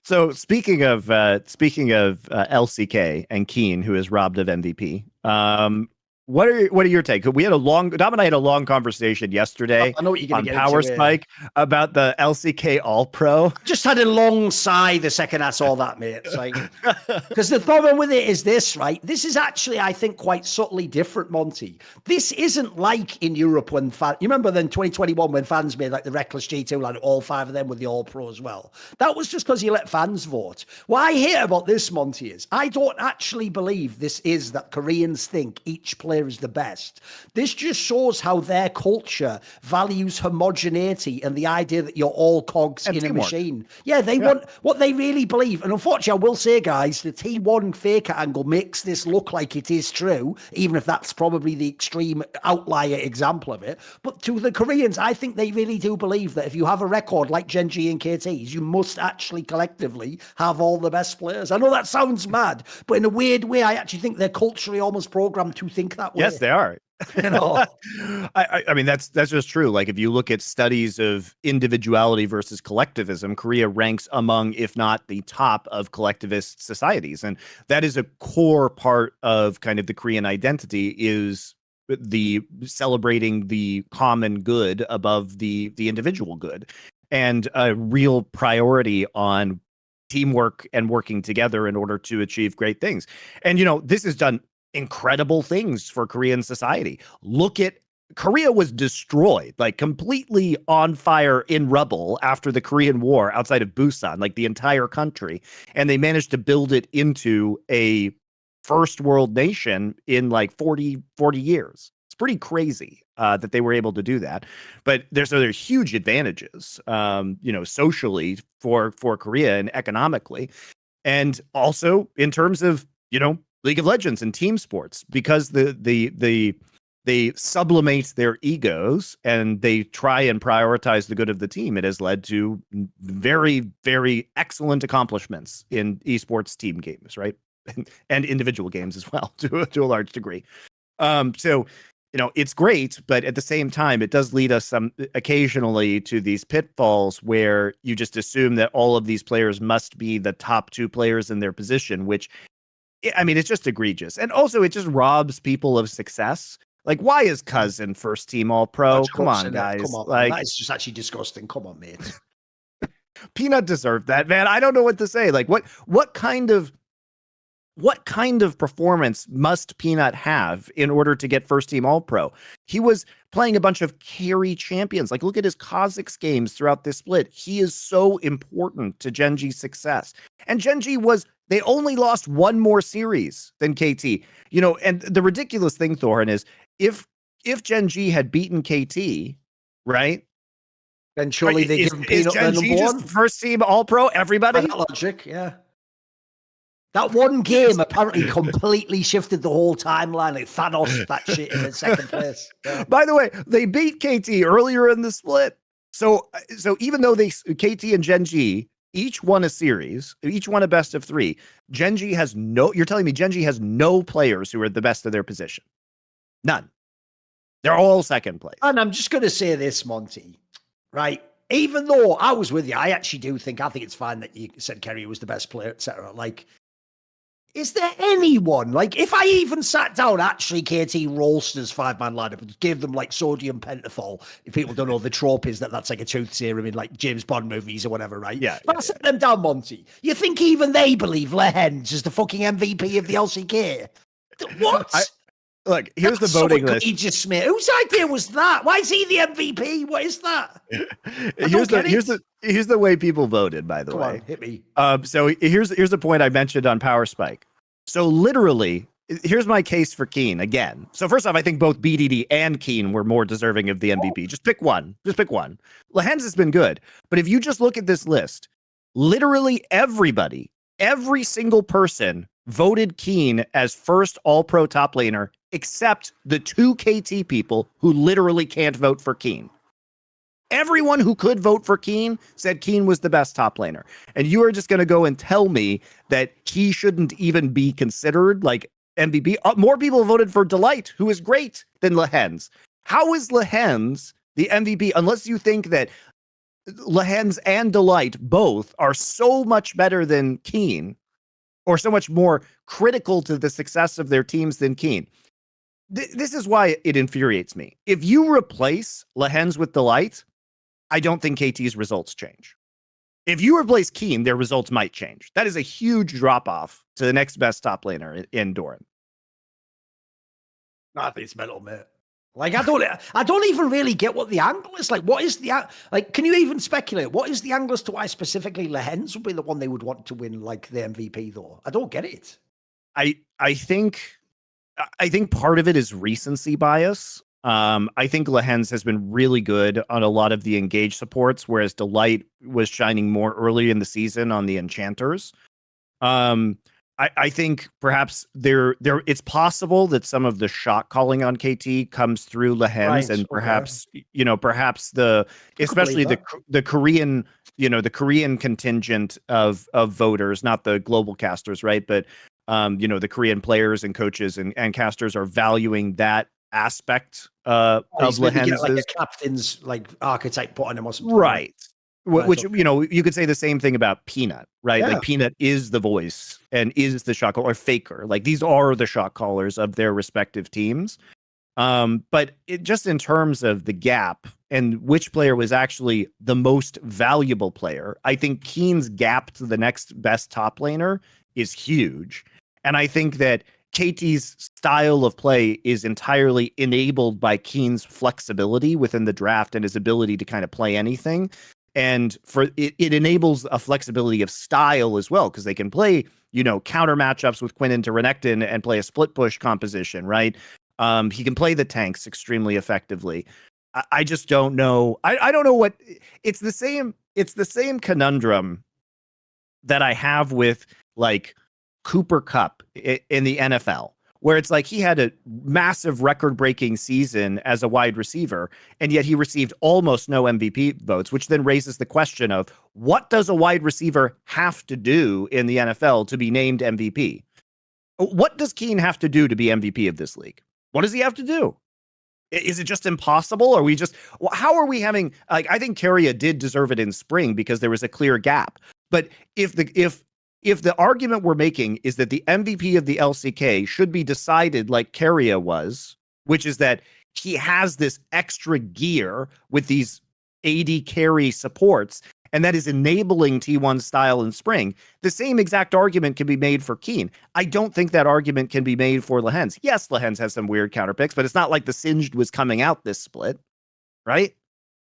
So speaking of LCK and Keen, who is robbed of MVP, what are your take? We had Dom and I had a long conversation yesterday I know what you're going on to get Power into Spike about the LCK All Pro. Just had a long sigh the second I saw that, mate. It's like, because the problem with it is this, right? This is actually, I think, quite subtly different, Monty. This isn't like in Europe when you remember then 2021 when fans made like the Reckless G2, like all 5 of them with the All Pro as well. That was just because you let fans vote. What I hate about this, Monty, is I don't actually believe this is that Koreans think each player is the best. This just shows how their culture values homogeneity and the idea that you're all cogs in a machine. Yeah, they want what they really believe. And unfortunately, I will say, guys, the T1 faker angle makes this look like it is true, even if that's probably the extreme outlier example of it. But to the Koreans, I think they really do believe that if you have a record like Gen G and KTs, you must actually collectively have all the best players. I know that sounds mad, but in a weird way, I actually think they're culturally almost programmed to think that way. Yes, they are. You know, I mean, that's just true. Like, if you look at studies of individuality versus collectivism, Korea ranks among, if not the top of collectivist societies. And that is a core part of kind of the Korean identity, is the celebrating the common good above the individual good, and a real priority on teamwork and working together in order to achieve great things. And, this has done incredible things for Korean society. Look at Korea was destroyed, like completely on fire in rubble after the Korean War outside of Busan, like the entire country. And they managed to build it into a first world nation in like 40 years. It's pretty crazy that they were able to do that. But there's other huge advantages, socially for Korea and economically. And also in terms of, League of Legends and team sports, because they sublimate their egos and they try and prioritize the good of the team. It has led to very, very excellent accomplishments in esports team games, right? And individual games as well, to a large degree. So, it's great, but at the same time, it does lead us occasionally to these pitfalls where you just assume that all of these players must be the top 2 players in their position, which, I mean, it's just egregious. And also it just robs people of success. Like, why is Cousin first team All Pro? Come on, guys. Come on, like, that is just actually disgusting. Come on, mate. Peanut deserved that, man. I don't know what to say. Like, what kind of performance must Peanut have in order to get first team All Pro? He was playing a bunch of carry champions. Like, look at his Kha'Zix games throughout this split. He is so important to Gen G's success. And Gen G they only lost one more series than KT. And the ridiculous thing, Thorin, is if Gen G had beaten KT, right? Then surely they give Peanut Gen G just first team All Pro, everybody? By that logic, yeah. That one game apparently completely shifted the whole timeline. Like Thanos, that shit in second place. Yeah. By the way, they beat KT earlier in the split. So even though KT and Gen G each won a series, each won a best of 3, Gen G has you're telling me Gen G has no players who are the best of their position? None. They're all second place. And I'm just going to say this, Monty, right? Even though I was with you, I actually do think it's fine that you said Kerry was the best player, etc. Like, is there anyone, like, if I even sat down, actually, KT Rollsters 5-man lineup and gave them, like, sodium pentothal, if people don't know, the trope is that's like a truth serum in, like, James Bond movies or whatever, right? Yeah. But I set them down, Monty. You think even they believe Lehens is the fucking MVP of the LCK? What? Look, here's the voting list. Whose idea was that? Why is he the MVP? What is that? Here's the way people voted, by the way. Come on, hit me. So here's the point I mentioned on Power Spike. So literally, here's my case for Keen again. So first off, I think both BDD and Keen were more deserving of the MVP. Just pick one. Lehens has been good. But if you just look at this list, literally every single person voted Keen as first All-Pro top laner, except the 2 KT people who literally can't vote for Keen. Everyone who could vote for Keen said Keen was the best top laner. And you are just going to go and tell me that he shouldn't even be considered like MVP? More people voted for Delight, who is great, than Lehens. How is Lehens the MVP, unless you think that Lehens and Delight both are so much better than Keen, or so much more critical to the success of their teams than Keen. This is why it infuriates me. If you replace Lehens with Delight, I don't think KT's results change. If you replace Keen, their results might change. That is a huge drop-off to the next best top laner in Doran. I think it's mental, mate. Like, I don't even really get what the angle is. Like, what is the, like, can you even speculate? What is the angle as to why specifically Lehens would be the one they would want to win, like, the MVP, though? I don't get it. I think part of it is recency bias. I think Lehens has been really good on a lot of the engage supports, whereas Delight was shining more early in the season on the enchanters. I think perhaps it's possible that some of the shot calling on KT comes through Lehens, right, and perhaps perhaps especially the Korean the Korean contingent of voters, not the global casters, right? But the Korean players and coaches and casters are valuing that aspect of Lehens, like a captain's like archetype put on him or something, right? Which you could say the same thing about Peanut, right? Yeah. Like Peanut is the voice and is the shot caller, or Faker. Like these are the shot callers of their respective teams. But just in terms of the gap and which player was actually the most valuable player, I think Keen's gap to the next best top laner is huge. And I think that KT's style of play is entirely enabled by Keen's flexibility within the draft and his ability to kind of play anything. And for it enables a flexibility of style as well, because they can play, counter matchups with Quinn into Renekton and play a split push composition, right? He can play the tanks extremely effectively. I just don't know. I don't know what it's the same conundrum that I have with like Cooper Kupp in the NFL, where it's like he had a massive record-breaking season as a wide receiver, and yet he received almost no MVP votes, which then raises the question of what does a wide receiver have to do in the NFL to be named MVP? What does Keen have to do to be MVP of this league? What does he have to do? Is it just impossible? Or how are we having, like, I think Keria did deserve it in spring because there was a clear gap. But if the argument we're making is that the MVP of the LCK should be decided like Keria was, which is that he has this extra gear with these AD carry supports, and that is enabling T1 style in spring, the same exact argument can be made for Keen. I don't think that argument can be made for Lehens. Yes, Lehens has some weird counter picks, but it's not like the Singed was coming out this split, right?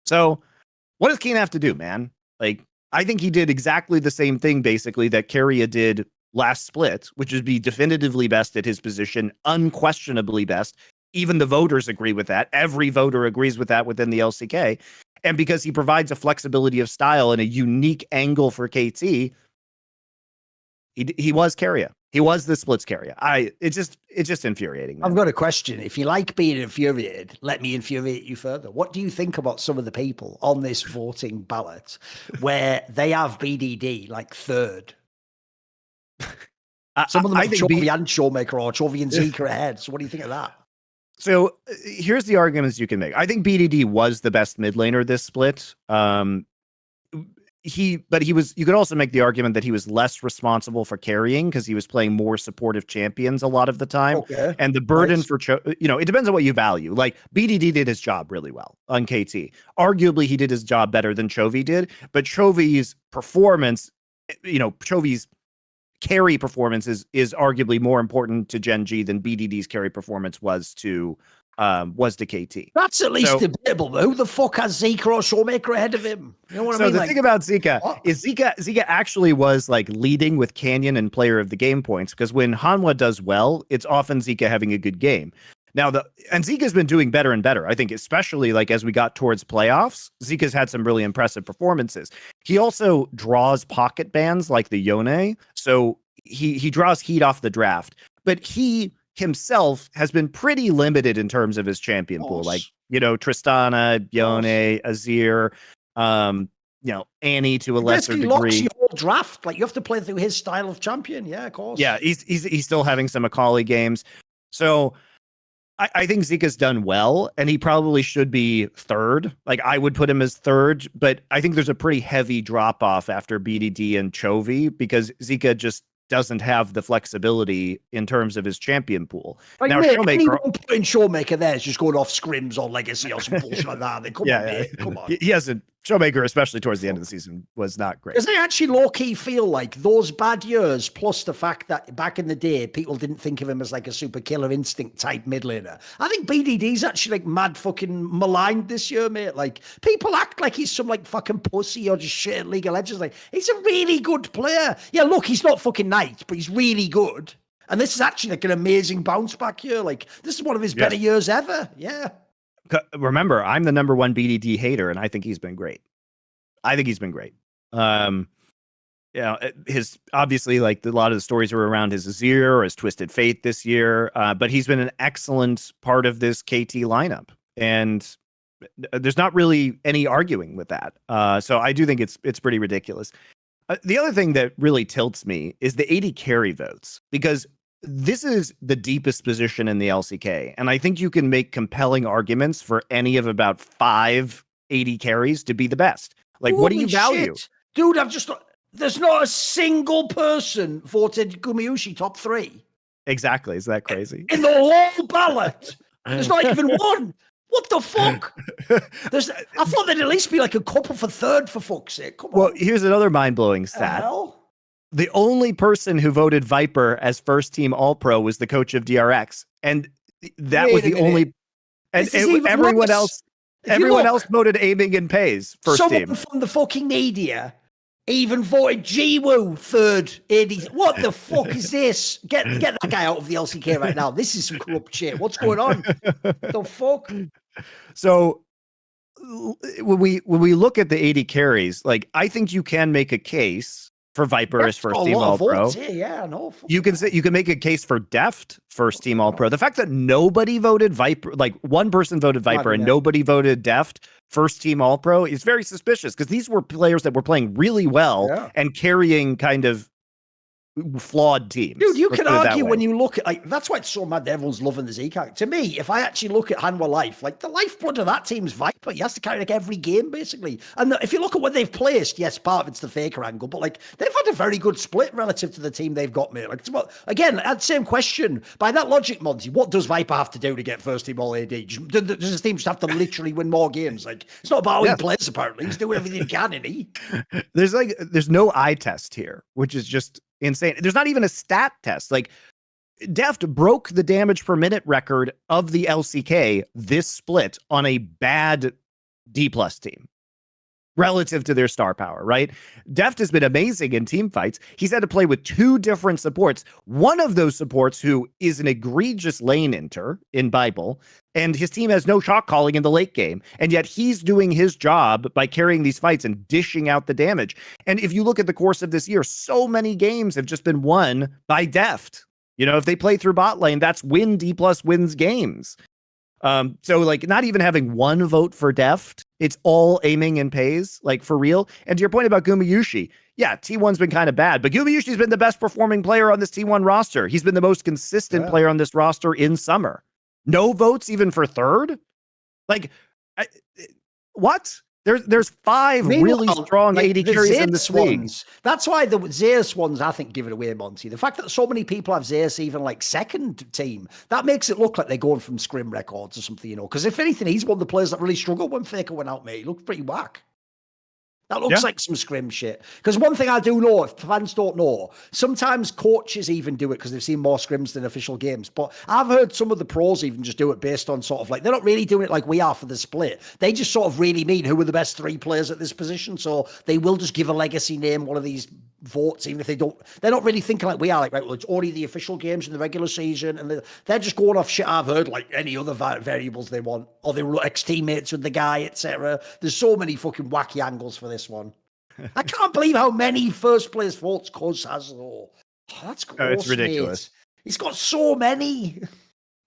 So what does Keen have to do, man? Like, I think he did exactly the same thing, basically, that Keria did last split, which is be definitively best at his position, unquestionably best. Even the voters agree with that. Every voter agrees with that within the LCK. And because he provides a flexibility of style and a unique angle for KT, he was Keria. He was the splits Keria. It's just infuriating, man. I've got a question. If you like being infuriated, let me infuriate you further. What do you think about some of the people on this voting ballot where they have BDD like third? Some of them have Chovy and Showmaker or Chovy and Zeke ahead. So what do you think of that? So here's the arguments you can make. I think BDD was the best mid laner this split. You could also make the argument that he was less responsible for carrying because he was playing more supportive champions a lot of the time. Okay. And the burden for, it depends on what you value. Like BDD did his job really well on KT. Arguably, he did his job better than Chovy did, but Chovy's performance, Chovy's carry performance is arguably more important to Gen G than BDD's carry performance was to KT. That's at least debatable. Who the fuck has Zika or Showmaker ahead of him? You know what I mean? So the thing about Zika is Zika actually was like leading with Canyon and player of the game points, because when Hanwha does well, it's often Zika having a good game. Now and Zika's been doing better and better. I think especially like as we got towards playoffs, Zika's had some really impressive performances. He also draws pocket bans like the Yone, so he draws heat off the draft. But he himself has been pretty limited in terms of his champion pool, like Tristana, Yone, Azir, Annie to a lesser degree. Locks your whole draft. Like you have to play through his style of champion. Yeah, of course. Yeah, he's still having some Macaulay games. So I think Zika's done well, and he probably should be third. Like, I would put him as third, but I think there's a pretty heavy drop off after BDD and Chovy because Zika just doesn't have the flexibility in terms of his champion pool. Like, Now, mate, Showmaker, anyone putting Showmaker there is just going off scrims or legacy or some bullshit like that. Come on, mate. Come on. He hasn't. Showmaker, especially towards the end of the season, was not great. Because I actually low-key feel like those bad years, plus the fact that back in the day, people didn't think of him as like a super killer instinct type mid laner. I think BDD's actually like mad fucking maligned this year, mate. Like, people act like he's some like fucking pussy or just shit at League of Legends. Like, he's a really good player. Yeah, look, he's not fucking Knight, but he's really good. And this is actually like an amazing bounce back year. Like, this is one of his better years ever. Yeah. Remember, I'm the #1 BDD hater, and I think he's been great. His obviously, like, a lot of the stories were around his Azir or his Twisted Fate this year, but he's been an excellent part of this KT lineup, and there's not really any arguing with that. So I do think it's pretty ridiculous. The other thing that really tilts me is the 80 carry votes, because this is the deepest position in the LCK, and I think you can make compelling arguments for any of about 5 80 carries to be the best. Like, holy what do you value? Shit. Dude, there's not a single person voted Gumayusi top 3. Exactly. Is that crazy? In the whole ballot. There's not even one. What the fuck? I thought there'd at least be like a couple for third, for fuck's sake. Come on. Well, here's another mind-blowing stat. The only person who voted Viper as first team All-Pro was the coach of DRX. And that was the only... And everyone else voted Aiming and Pays first team. Someone from the fucking media even voted Jiwoo third AD. What the fuck is this? Get that guy out of the LCK right now. This is some corrupt shit. What's going on? The fuck? So when we look at the 80 carries, like, I think you can make a case for Viper as first team All Pro. Yeah, no. You can make a case for Deft first team All Pro. The fact that nobody voted Viper, like one person voted Viper and nobody voted Deft first team All Pro, is very suspicious, because these were players that were playing really well and carrying kind of flawed teams. Dude, you can argue when you look at, like, that's why it's so mad that everyone's loving the Zcash. To me, if I actually look at Hanwha Life, like, the lifeblood of that team's Viper. He has to carry like every game, basically. And if you look at what they've placed, yes, part of it's the Faker angle, but like, they've had a very good split relative to the team they've got, mate. Like, again, that same question. By that logic, Monty, what does Viper have to do to get first team All AD? Does his team just have to literally win more games? Like, it's not about how he plays, apparently. He's doing everything he can, isn't he? There's no eye test here, which is just insane. There's not even a stat test. Like, Deft broke the damage per minute record of the LCK this split on a bad D+ team relative to their star power, right? Deft has been amazing in team fights. He's had to play with 2 different supports. One of those supports who is an egregious lane inter in Bible, and his team has no shot calling in the late game. And yet he's doing his job by carrying these fights and dishing out the damage. And if you look at the course of this year, so many games have just been won by Deft. You know, if they play through bot lane, that's when D+ wins games. So, like, not even having one vote for Deft, it's all Aiming and Pays, like, for real. And to your point about Gumayusi, yeah, T1's been kind of bad, but Gumayushi's been the best performing player on this T1 roster. He's been the most consistent player on this roster in summer. No votes even for third? Like, what? There's 5 really strong AD carries in this league. That's why the Zeus ones, I think, give it away, Monty. The fact that so many people have Zeus even like second team, that makes it look like they're going from scrim records or something, you know. Because if anything, he's one of the players that really struggled when Faker went out, mate. He looked pretty whack. That looks like some scrim shit. Because one thing I do know, if fans don't know, sometimes coaches even do it because they've seen more scrims than official games. But I've heard some of the pros even just do it based on sort of like, they're not really doing it like we are for the split. They just sort of really mean who are the best 3 players at this position. So they will just give a legacy name one of these votes, even if they're not really thinking like we are, like, right, well, it's only the official games in the regular season, and they're just going off shit I've heard, like any other variables they want, or they were ex-teammates with the guy, etc. There's so many fucking wacky angles for this one. I can't believe how many first place votes Cuz has, though. Oh, that's gross, it's ridiculous. Mate. He's got so many.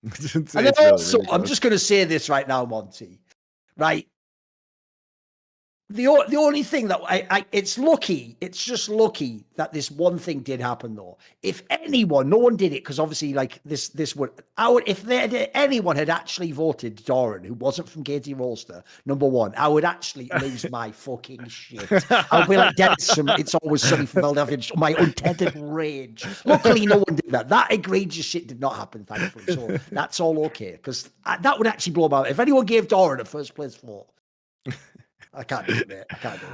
And then also, I'm just going to say this right now, Monty. Right? The only thing that it's lucky, it's just lucky that this one thing did happen though. If anyone, no one did it because obviously like this would, if anyone had actually voted Doran who wasn't from Katie Rolster, number one, I would actually lose my fucking shit. I would be like Dennis from It's Always Sunny from Philadelphia, my untethered rage. Luckily, no one did that. That egregious shit did not happen, thankfully. So that's all okay because that would actually blow my. If anyone gave Doran a first place vote. I can't do it, man. I can't do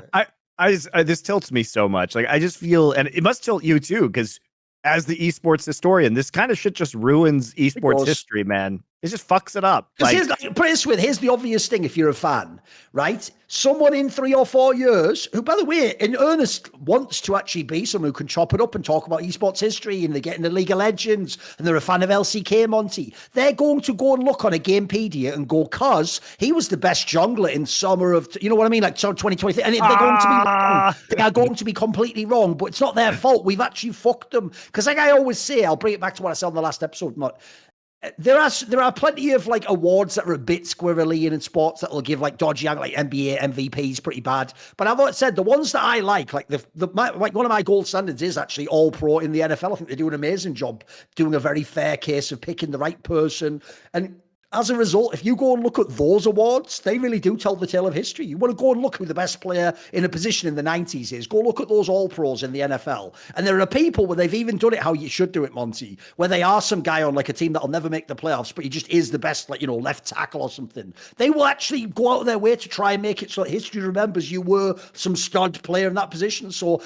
it. This tilts me so much. Like, I just feel, and it must tilt you too, because as the esports historian, this kind of shit just ruins esports history, man. It just fucks it up. Here's the obvious thing if you're a fan, right? Someone in 3 or 4 years, who, by the way, in earnest wants to actually be someone who can chop it up and talk about esports history, and they get into League of Legends, and they're a fan of LCK Monty. They're going to go and look on a Gamepedia and go, cause he was the best jungler in summer of, you know what I mean? Like 2023. And they're going to be wrong. They are going to be completely wrong, but it's not their fault. We've actually fucked them. Because like I always say, I'll bring it back to what I said on the last episode, there are plenty of like awards that are a bit squirrely in sports that will give like dodgy, like NBA MVPs, pretty bad. But I've always said the ones that I like one of my gold standards is actually All Pro in the NFL. I think they do an amazing job doing a very fair case of picking the right person. And as a result, if you go and look at those awards, they really do tell the tale of history. You want to go and look who the best player in a position in the 90s is. Go look at those All-Pros in the NFL. And there are people where they've even done it how you should do it, Monty, where they are some guy on like a team that'll never make the playoffs, but he just is the best, like, you know, left tackle or something. They will actually go out of their way to try and make it so that history remembers you were some stud player in that position. So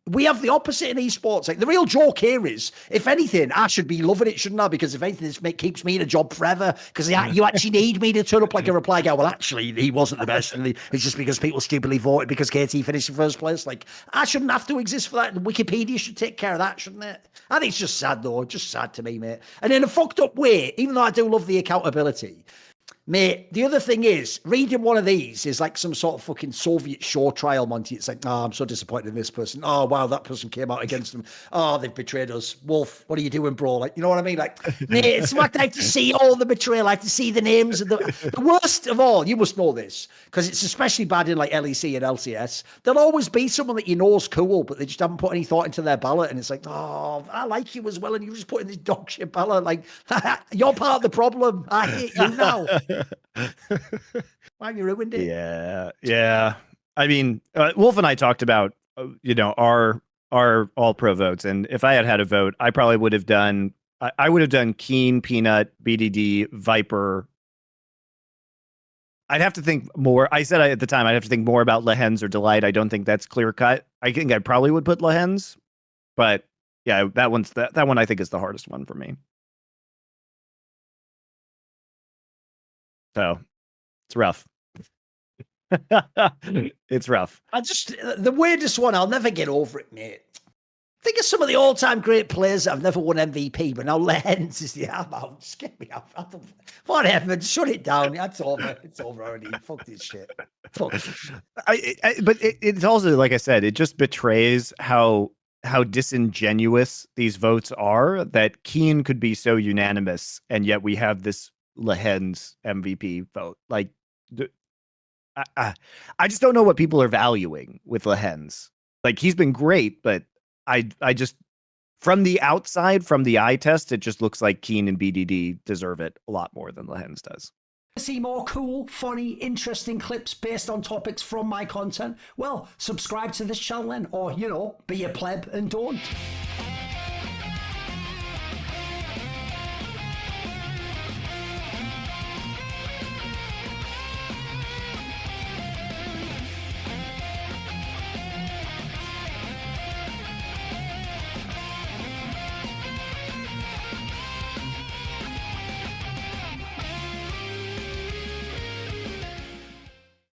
we have the opposite in esports. Like, the real joke here is, if anything, I should be loving it, shouldn't I? Because if anything, this keeps me in a job forever. Because you actually need me to turn up like a reply guy. Well, actually, he wasn't the best, and it's just because people stupidly voted because KT finished in first place. Like, I shouldn't have to exist for that. Wikipedia should take care of that, shouldn't it? I think it's just sad, though. Just sad to me, mate. And in a fucked up way, even though I do love the accountability, mate, the other thing is, reading one of these is like some sort of fucking Soviet show trial, Monty. It's like, oh, I'm so disappointed in this person. Oh, wow, that person came out against them. Oh, they've betrayed us. Wolf, what are you doing, bro? Like, you know what I mean? Like, mate, it's like I have to see all the betrayal. I have to see the names of the worst of all. You must know this, because it's especially bad in like LEC and LCS. There'll always be someone that you know is cool, but they just haven't put any thought into their ballot. And it's like, oh, I like you as well, and you just put in this dog shit ballot. Like, you're part of the problem. I hate you now. Why have you ruined it? Yeah. I mean, Wolf and I talked about, our All Pro votes, and if I had a vote, I probably would have done. I would have done Keen, Peanut, BDD, Viper. I'd have to think more. I said at the time I'd have to think more about Lehens or Delight. I don't think that's clear cut. I think I probably would put Lehens, but yeah, that one I think is the hardest one for me. So it's rough. It's rough. The weirdest one, I'll never get over it, mate. Think of some of the all-time great players that have never won MVP, but now Lens is the arm out. Just get me out. Whatever, shut it down. It's over. It's over already. Fuck this shit. Fuck this shit. But it's also, like I said, it just betrays how disingenuous these votes are, that Keen could be so unanimous, and yet we have this Lehens MVP vote. Like, I just don't know what people are valuing with Lehens. Like, he's been great, but I just, from the outside, from the eye test, it just looks like Keen and BDD deserve it a lot more than Lehens does. See more cool, funny, interesting clips based on topics from my content? Well, subscribe to this channel then, or, be a pleb and don't.